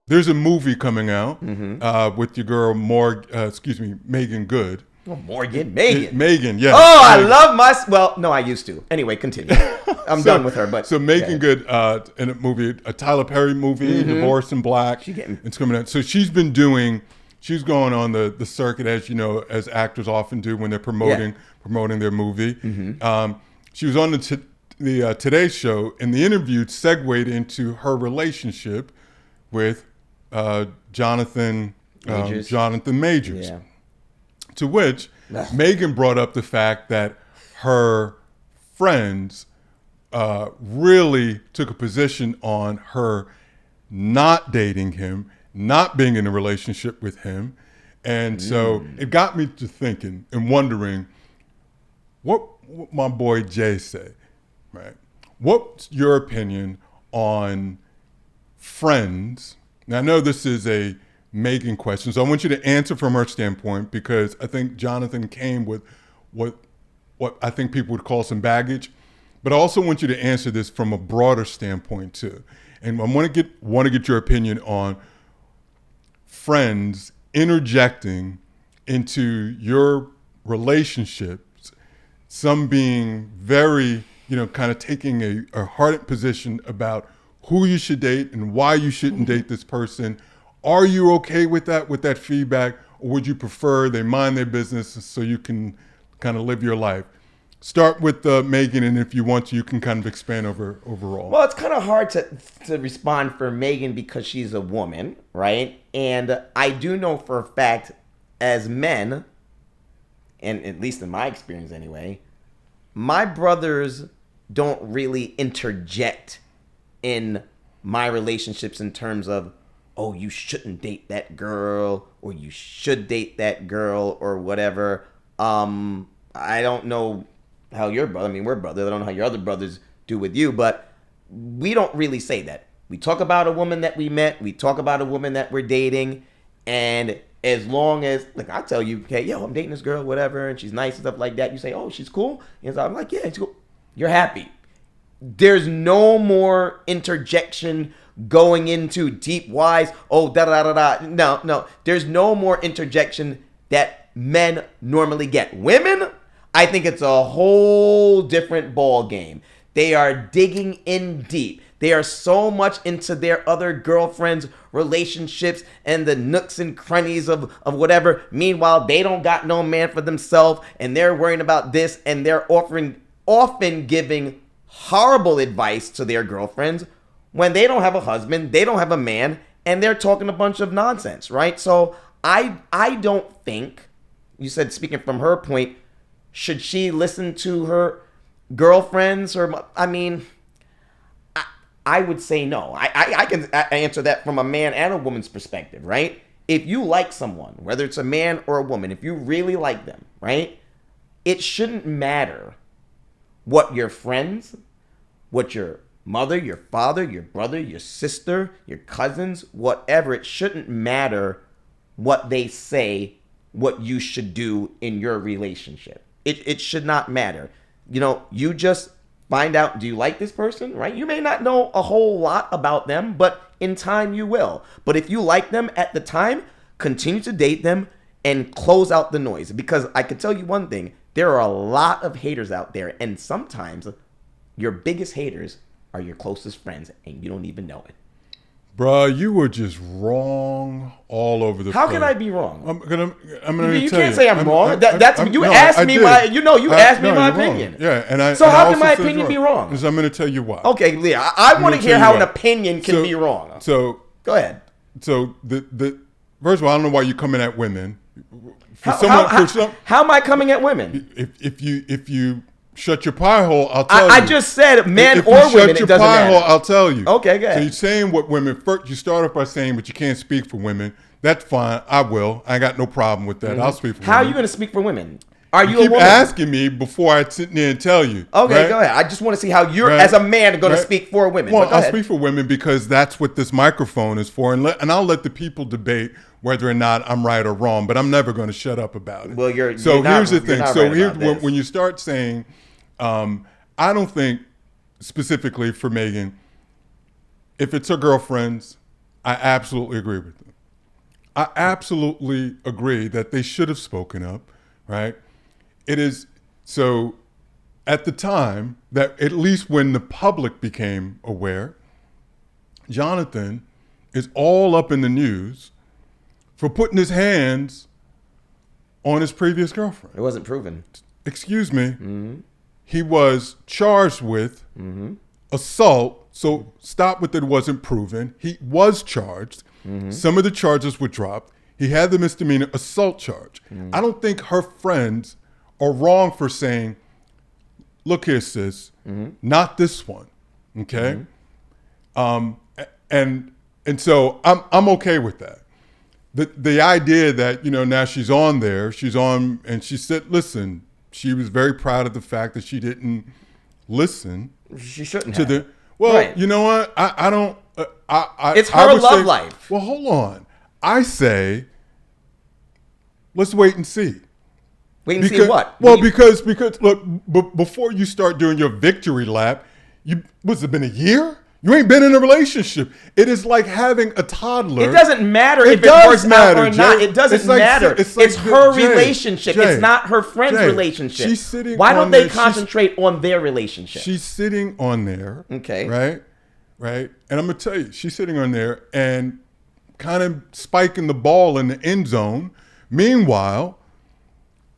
there's a movie coming out with your girl Megan Good. Oh, Megan. Megan, yeah. Oh, I Megan. love well, no, I used to. Anyway, continue. I'm done with her, but. So Megan Good in a movie, a Tyler Perry movie, Divorce in Black. It's coming out. So she's going on the circuit, as you know, as actors often do when they're promoting their movie. She was on the Today Show, and the interview segued into her relationship with Jonathan Majors. Yeah. To which Megan brought up the fact that her friends really took a position on her not dating him, not being in a relationship with him. And so it got me to thinking and wondering what my boy Jay said, right? What's your opinion on friends? Now, I know this is a Megan question, so I want you to answer from her standpoint, because I think Jonathan came with what I think people would call some baggage, but I also want you to answer this from a broader standpoint too. And I want to get your opinion on friends interjecting into your relationships, some being very, kind of taking a hardened position about who you should date and why you shouldn't date this person. Are you okay with that feedback, or would you prefer they mind their business so you can kind of live your life? Start with Megan, and if you want to, you can kind of expand overall. Well, it's kind of hard to respond for Megan because she's a woman, right? And I do know for a fact, as men, and at least in my experience anyway, my brothers don't really interject in my relationships in terms of, oh, you shouldn't date that girl, or you should date that girl, or whatever. I don't know how your brother, we're brothers, I don't know how your other brothers do with you, but we don't really say that. We talk about a woman that we met, we talk about a woman that we're dating, and as long as, like, I tell you, okay, I'm dating this girl, whatever, and she's nice and stuff like that, you say, oh, she's cool? And so I'm like, yeah, she's cool. You're happy. There's no more interjection going into deep whys. Oh, da-da-da-da-da. No. There's no more interjection that men normally get. Women, I think it's a whole different ball game. They are digging in deep. They are so much into their other girlfriends' relationships and the nooks and crannies of whatever. Meanwhile, they don't got no man for themselves, and they're worrying about this, and they're often giving horrible advice to their girlfriends when they don't have a husband, they don't have a man, and they're talking a bunch of nonsense, right? So I don't think, you said speaking from her point, should she listen to her girlfriends? I would say no. I can answer that from a man and a woman's perspective, right? If you like someone, whether it's a man or a woman, if you really like them, right? It shouldn't matter what your friends, what your mother, your father, your brother, your sister, your cousins, whatever, it shouldn't matter what they say, what you should do in your relationship. It should not matter. You just find out, do you like this person, right? You may not know a whole lot about them, but in time you will. But if you like them at the time, continue to date them and close out the noise. Because I can tell you one thing, there are a lot of haters out there, and sometimes your biggest haters are your closest friends, and you don't even know it. Bruh, you were just wrong all over the place. How can I be wrong? I'm gonna you tell can't say I'm wrong. You asked me my opinion. Yeah, so how can my opinion be wrong? Because I'm gonna tell you why. Okay, Leah, I want to hear how an opinion can be wrong. So go ahead. So the first of all, I don't know why you're coming at women. How am I coming at women? If you shut your pie hole, I'll tell you. I just said men if or you women. Shut your pie hole, I'll tell you. Okay, go ahead. So you're saying what women first. You start off by saying, but you can't speak for women. That's fine. I will. I got no problem with that. Mm-hmm. I'll speak for women. How are you going to speak for women? Are you keep a woman? Asking me before I sit there and tell you. Okay, right? Go ahead. I just want to see how you're, as a man, going to speak for women. Well, I'll speak for women because that's what this microphone is for, and I'll let the people debate whether or not I'm right or wrong. But I'm never going to shut up about it. Well, here's the thing. So when you start saying, I don't think specifically for Megan, if it's her girlfriends, I absolutely agree with them. I absolutely agree that they should have spoken up, right? It is so at the time that at least when the public became aware, Jonathan is all up in the news for putting his hands on his previous girlfriend. It wasn't proven. Excuse me. He was charged with assault. So stop with it wasn't proven. He was charged. Some of the charges were dropped. He had the misdemeanor assault charge. I don't think her friends are wrong for saying, look here, sis, not this one. Okay? And so I'm okay with that. The idea that, now she's on there, and she said, listen, she was very proud of the fact that she didn't listen. She shouldn't have. Right. You know what? I don't. It's her love life. Well, hold on. I say, let's wait and see. Wait and see what? Well, because look, before you start doing your victory lap, what's it been a year? You ain't been in a relationship. It is like having a toddler. It doesn't matter if it works out or not. It doesn't matter. It's her relationship. It's not her friend's relationship. She's sitting. Why don't they concentrate on their relationship? She's sitting on there. Okay. Right. And I'm gonna tell you, she's sitting on there and kind of spiking the ball in the end zone. Meanwhile,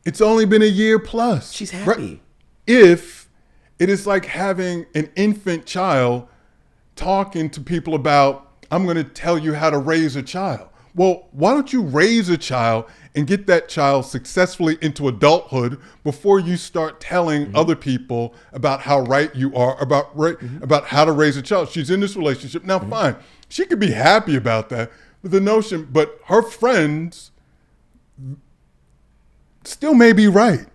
it's only been a year plus. She's happy. Right? If it is like having an infant child talking to people about, I'm going to tell you how to raise a child. Well, why don't you raise a child and get that child successfully into adulthood before you start telling other people about how right you are, about how to raise a child? She's in this relationship. Now, fine. She could be happy about that. But the notion, but her friends still may be right.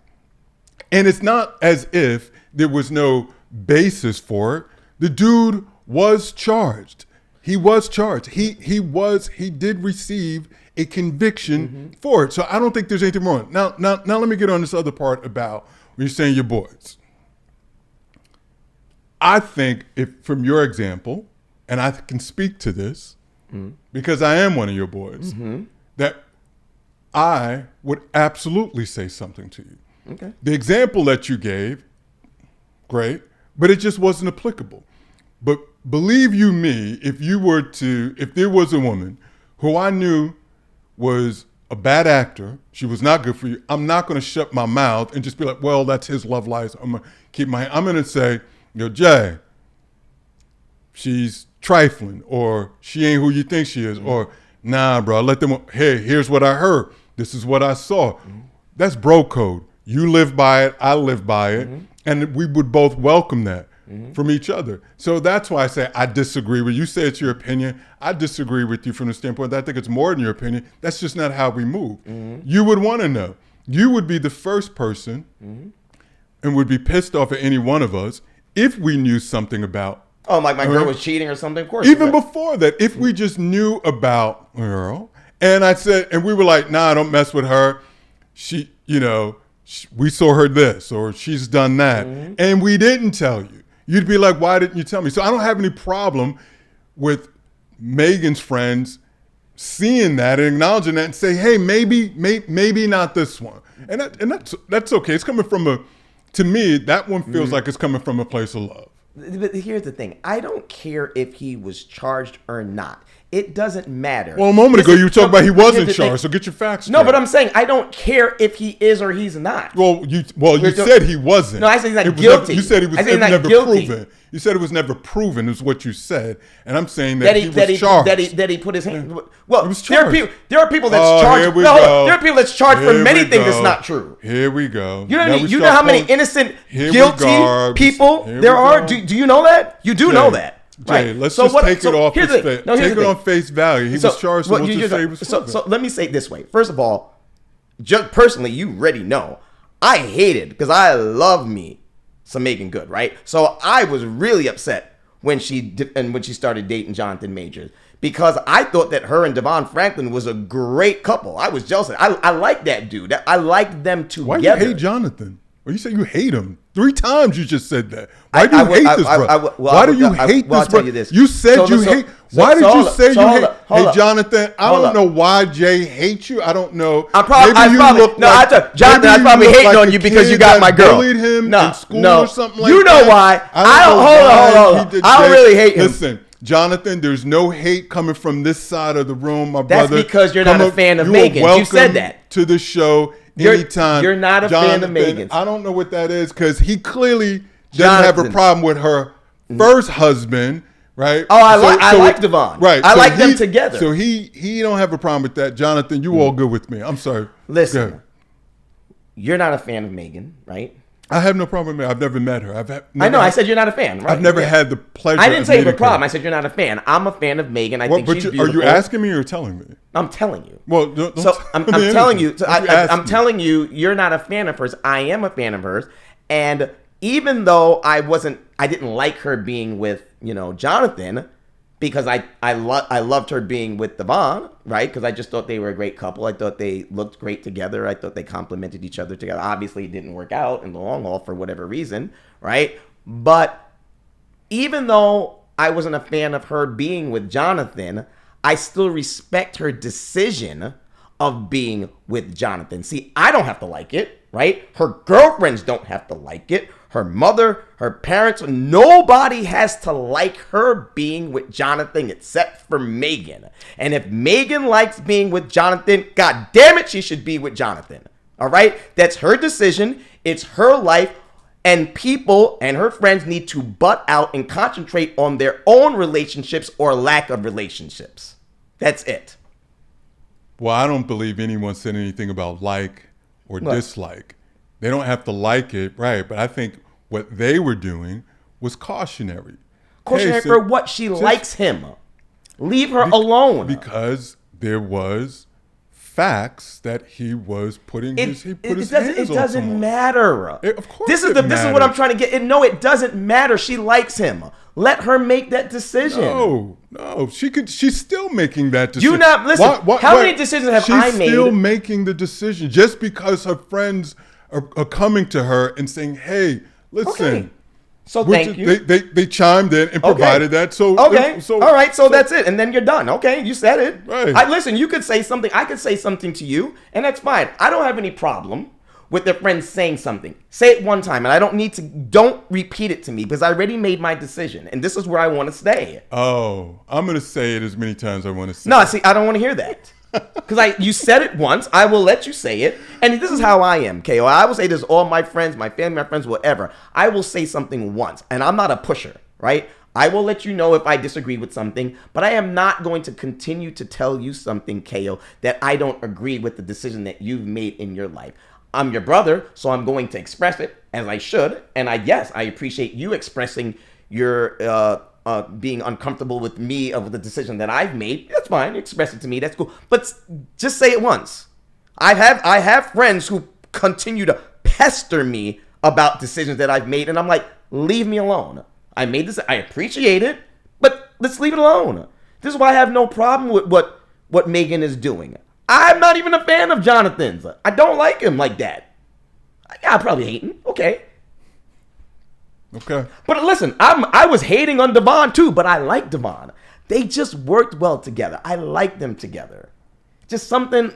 And it's not as if there was no basis for it. The dude was charged. He was charged. He did receive a conviction for it. So I don't think there's anything wrong. Now let me get on this other part about when you're saying your boys. I think from your example, and I can speak to this because I am one of your boys, that I would absolutely say something to you. Okay. The example that you gave, great, but it just wasn't applicable. But believe you me, if there was a woman who I knew was a bad actor, she was not good for you, I'm not going to shut my mouth and just be like, well, that's his love life. I'm going to say, Jay, she's trifling, or she ain't who you think she is, or nah, bro, hey, here's what I heard. This is what I saw. That's bro code. You live by it, I live by it, and we would both welcome that from each other. So that's why I say I disagree with you. You say it's your opinion. I disagree with you from the standpoint that I think it's more than your opinion. That's just not how we move. You would want to know. You would be the first person and would be pissed off at any one of us if we knew something about. Oh, like my girl was cheating or something? Of course. Even before that, if we just knew about a girl, and I said, and we were like, nah, don't mess with her. She, we saw her this, or she's done that. And we didn't tell you. You'd be like, why didn't you tell me? So I don't have any problem with Megan's friends seeing that and acknowledging that and say, hey, maybe not this one. And that's okay. It's coming from to me, that one feels like it's coming from a place of love. But here's the thing. I don't care if he was charged or not. It doesn't matter. Well, a moment ago you were talking about he wasn't charged, so get your facts straight. No, but I'm saying I don't care if he is or he's not. Well, you said he wasn't. No, I said he's not guilty. You said he was never proven. You said it was never proven is what you said. And I'm saying that he was charged. That he put his hand. Well, there are people that's charged. There are people that's charged for many things that's not true. Here we go. You know what I mean? You know how many innocent, guilty people there are? Do you know that? You do know that. Jay, right. Let's just take it off on face value. He was charged. So let me say it this way. First of all, just personally, you already know I hated because I love me some Megan Good, right? So I was really upset when she started dating Jonathan Majors because I thought that her and Devon Franklin was a great couple. I was jealous. I liked that dude. I liked them together. Why you hate Jonathan? Or you say you hate him 3 times. You just said that. Why do you hate this brother? Why do you hate this brother? You said you hate. Why did you say you hate? Hey, Jonathan, I don't know why Jay hates you. I don't know. Jonathan, I probably hating on you because you got my girl. Bullied him in school or something like that. You know why? Hold on. I don't really hate him. Listen, Jonathan, there's no hate coming from this side of the room, my brother. That's because you're not a fan of Megan. You said that. To the show anytime. You're not a fan of Megan. I don't know what that is because he clearly doesn't have a problem with her first husband, right? Oh, I like Devon. Right. I like them together. So he don't have a problem with that. Jonathan, you all good with me. I'm sorry. Listen, you're not a fan of Megan, right? I have no problem with her. I've never met her. I know. I said you're not a fan, right? I've never had the pleasure. I didn't say you have a problem. I said you're not a fan. I'm a fan of Megan. I think she's beautiful. Are you asking me or telling me? I'm telling you. Well, don't I'm telling you. So I'm telling you, you're not a fan of hers. I am a fan of hers, and even though I didn't like her being with Jonathan, because I loved her being with Devon, right? Because I just thought they were a great couple. I thought they looked great together. I thought they complemented each other together. Obviously, it didn't work out in the long haul for whatever reason, right? But even though I wasn't a fan of her being with Jonathan, I still respect her decision of being with Jonathan. See, I don't have to like it, right? Her girlfriends don't have to like it. Her mother, her parents, nobody has to like her being with Jonathan except for Megan. And if Megan likes being with Jonathan, God damn it, she should be with Jonathan. All right? That's her decision. It's her life. And people and her friends need to butt out and concentrate on their own relationships or lack of relationships. That's it. Well, I don't believe anyone said anything about like or dislike. They don't have to like it, right? But I think what they were doing was cautionary. Cautionary for what? She likes him. Leave her alone. Because there was facts that he was putting his hands on someone. It doesn't matter. Of course this is what I'm trying to get. No, it doesn't matter. She likes him. Let her make that decision. No, she's still making that decision. Do not listen. How many decisions have I made? She's still making the decision just because her friends are coming to her and saying, "Hey, listen." Okay. So thank you. They chimed in and provided that. So all right. So that's it, and then you're done. Okay, you said it. Right. Listen. You could say something. I could say something to you, and that's fine. I don't have any problem with their friends saying something. Say it one time, and I don't need to. Don't repeat it to me because I already made my decision, and this is where I want to stay. Oh, I'm gonna say it as many times as I want to say. No, see, I don't want to hear that. Because you said it once, I will let you say it. And this is how I am, KO. I will say this to all my friends, my family, my friends, whatever. I will say something once, and I'm not a pusher, right? I will let you know if I disagree with something, but I am not going to continue to tell you something, KO, that I don't agree with the decision that you've made in your life. I'm your brother, so I'm going to express it as I should. And I appreciate you expressing your being uncomfortable with me of the decision that I've made. That's fine. Express it to me. That's cool. But just say it once. I have friends who continue to pester me about decisions that I've made, and I'm like, leave me alone. I made this. I appreciate it, but let's leave it alone. This is why I have no problem with what Megan is doing. I'm not even a fan of Jonathan's. I don't like him like that. I probably hate him. Okay. But listen, I was hating on Devon too, but I like Devon. They just worked well together. I like them together. Just something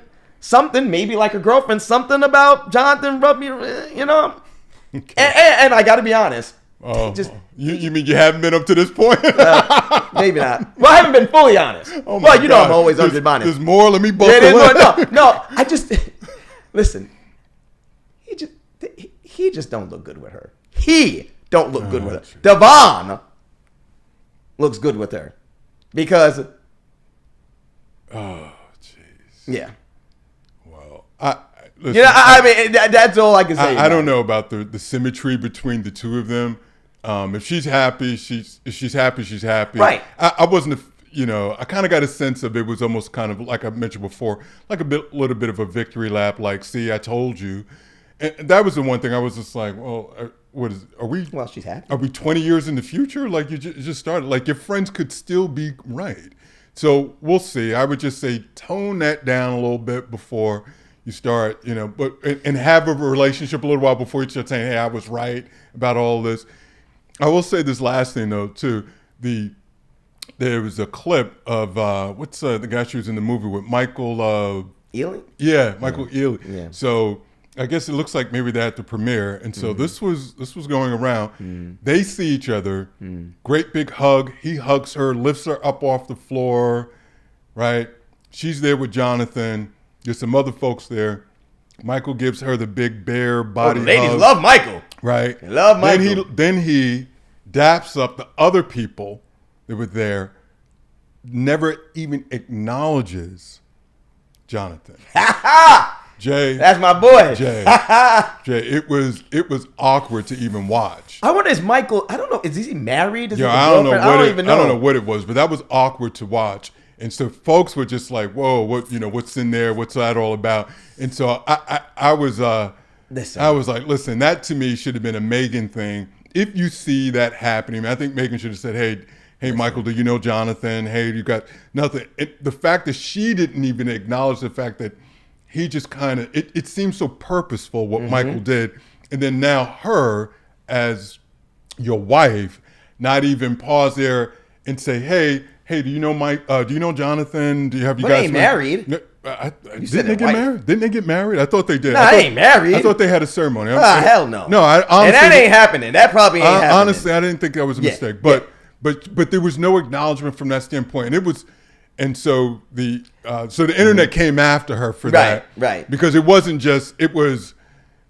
maybe like a girlfriend, something about Jonathan rubbed me, Okay. And I got to be honest. Oh, you mean you haven't been up to this point? Maybe not. Well, I haven't been fully honest. Oh well, you know I'm always honest. There's more. Let me buckle No. I just listen. He just don't look good with her. He don't look good with her. True. Devon looks good with her because. Oh, jeez. Yeah. Well, listen, I mean, that's all I can say. I don't know about the symmetry between the two of them. If she's happy, she's happy. Right. I wasn't, I kind of got a sense of it was almost kind of like I mentioned before, like little bit of a victory lap. Like, see, I told you. And that was the one thing I was just like, well, Well, she's happy. Are we 20 years in the future? Like you just started. Like your friends could still be right. So we'll see. I would just say tone that down a little bit before, you start, and have a relationship a little while before you start saying, hey, I was right about all this. I will say this last thing though too. There was a clip of what's the guy she was in the movie with, Michael Ealy? Yeah, Michael Ealy. Yeah. So I guess it looks like maybe they're at the premiere, and so this was going around. They see each other, great big hug. He hugs her, lifts her up off the floor, right? She's there with Jonathan. There's some other folks there. Michael gives her the big bear body hug. Ladies love Michael. Right. They love Michael. Then he daps up the other people that were there, never even acknowledges Jonathan. Jay. That's my boy. Jay, it was awkward to even watch. I wonder, is Michael, I don't know, is he married? Is he I don't know I don't know what it was, but that was awkward to watch. And so folks were just like, whoa, what's in there? What's that all about? And so I was like, listen, that to me should have been a Megan thing. If you see that happening, I think Megan should have said, hey, Michael, do you know Jonathan? Hey, you got nothing. The fact that she didn't even acknowledge the fact that he just kind of, it seems so purposeful what Michael did. And then now her, as your wife, not even pause there and say, hey, do you know Mike? Do you know Jonathan? Have you guys? They ain't married. Didn't they get married? Didn't they get married? I thought they did. No, they ain't married. I thought they had a ceremony. Hell no. No, honestly, and that ain't happening. That probably ain't happening. Honestly, I didn't think that was a mistake. But there was no acknowledgement from that standpoint. And it was, and so the internet came after her for that, right? Because it wasn't just, it was,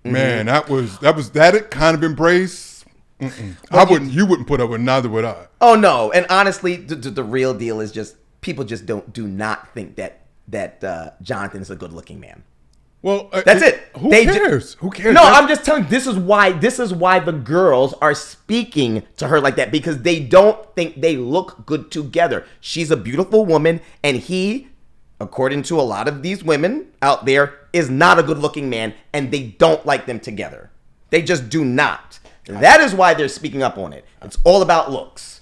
man, that kind of embrace. You wouldn't put up with, neither would I. Oh no, and honestly, the real deal is just people just do not think that Jonathan is a good-looking man. Well, that's it. Who cares? Who cares? No, I'm just telling you, this is why the girls are speaking to her like that, because they don't think they look good together. She's a beautiful woman, and he, according to a lot of these women out there, is not a good-looking man, and they don't like them together. They just do not. That is why they're speaking up on it. It's all about looks.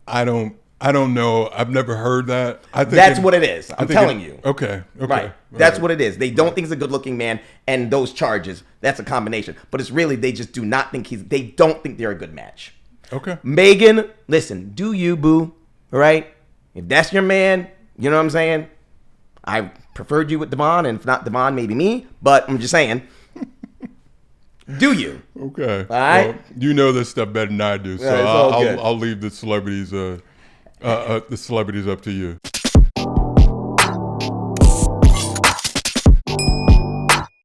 I don't know. I've never heard that. I think that's what it is. I'm telling you. Okay. Right. That's what it is. They don't think he's a good-looking man, and those charges, that's a combination. But it's really, they just do not think they don't think they're a good match. Okay. Megan, listen, do you, boo? All right? If that's your man, you know what I'm saying? I preferred you with Devon, and if not Devon, maybe me. But I'm just saying. Do you? Okay. All right. Well, you know this stuff better than I do, so I'll leave the celebrities up to you.